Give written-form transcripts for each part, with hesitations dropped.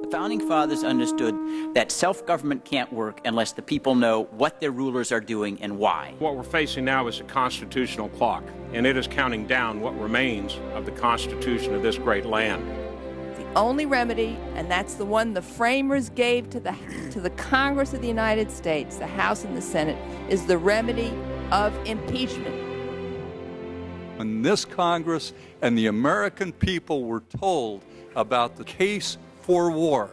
The Founding Fathers understood that self-government can't work unless the people know what their rulers are doing and why. What we're facing now is a constitutional clock, and it is counting down what remains of the Constitution of this great land. The only remedy, and that's the one the framers gave to the Congress of the United States, the House and the Senate, is the remedy of impeachment. When this Congress and the American people were told about the case for war,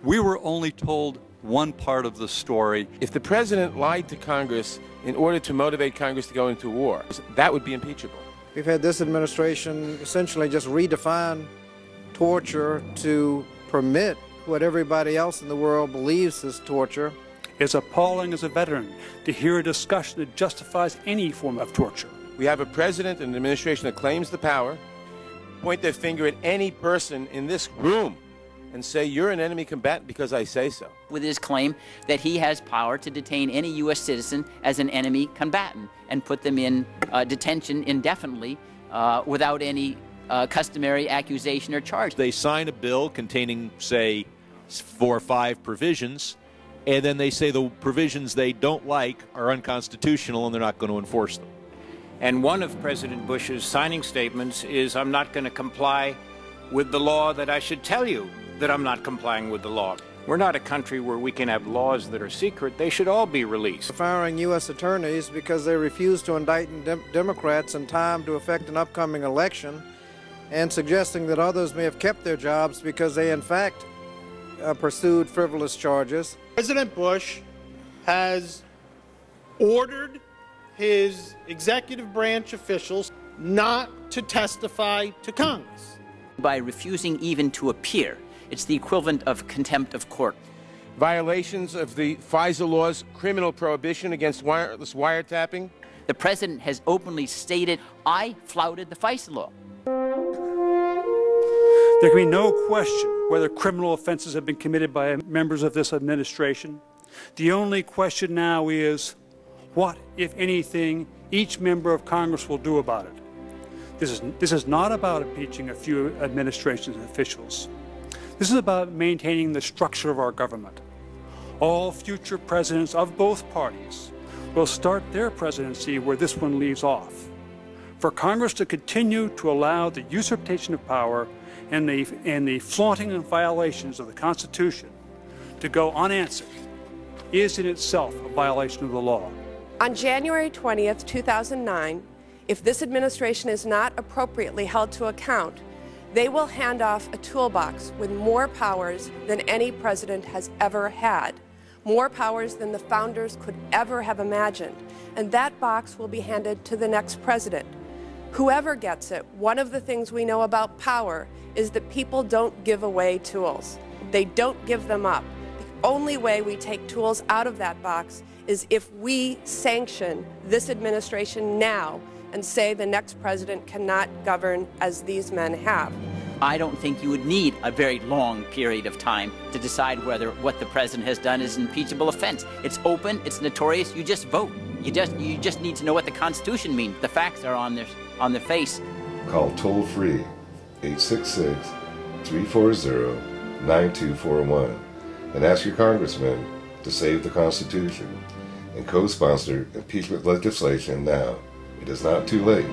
we were only told one part of the story. If the president lied to Congress in order to motivate Congress to go into war, that would be impeachable. We've had this administration essentially just redefine torture to permit what everybody else in the world believes is torture. It's appalling as a veteran to hear a discussion that justifies any form of torture. We have a president and an administration that claims the power, point their finger at any person in this room and say, you're an enemy combatant because I say so. With his claim that he has power to detain any U.S. citizen as an enemy combatant and put them in detention indefinitely without any customary accusation or charge. They sign a bill containing, say, 4 or 5 provisions, and then they say the provisions they don't like are unconstitutional and they're not going to enforce them. And one of President Bush's signing statements is, I'm not going to comply with the law that I should tell you that I'm not complying with the law. We're not a country where we can have laws that are secret. They should all be released. Firing U.S. attorneys because they refuse to indict Democrats in time to affect an upcoming election, and suggesting that others may have kept their jobs because they, in fact, pursued frivolous charges. President Bush has ordered his executive branch officials not to testify to Congress. By refusing even to appear, it's the equivalent of contempt of court. Violations of the FISA law's criminal prohibition against wireless wiretapping. The president has openly stated, I flouted the FISA law. There can be no question whether criminal offenses have been committed by members of this administration. The only question now is, what, if anything, each member of Congress will do about it. This is not about impeaching a few administrations and officials. This is about maintaining the structure of our government. All future presidents of both parties will start their presidency where this one leaves off. For Congress to continue to allow the usurpation of power and the flaunting and violations of the Constitution to go unanswered is in itself a violation of the law. On January 20th, 2009, if this administration is not appropriately held to account, they will hand off a toolbox with more powers than any president has ever had, more powers than the founders could ever have imagined, and that box will be handed to the next president. Whoever gets it, one of the things we know about power is that people don't give away tools. They don't give them up. The only way we take tools out of that box is if we sanction this administration now and say the next president cannot govern as these men have. I don't think you would need a very long period of time to decide whether what the president has done is an impeachable offense. It's open, it's notorious, you just vote. You just need to know what the Constitution means. The facts are on the face. Call toll-free 866-340-9241 and ask your congressman to save the Constitution and co-sponsor impeachment legislation now. It is not too late.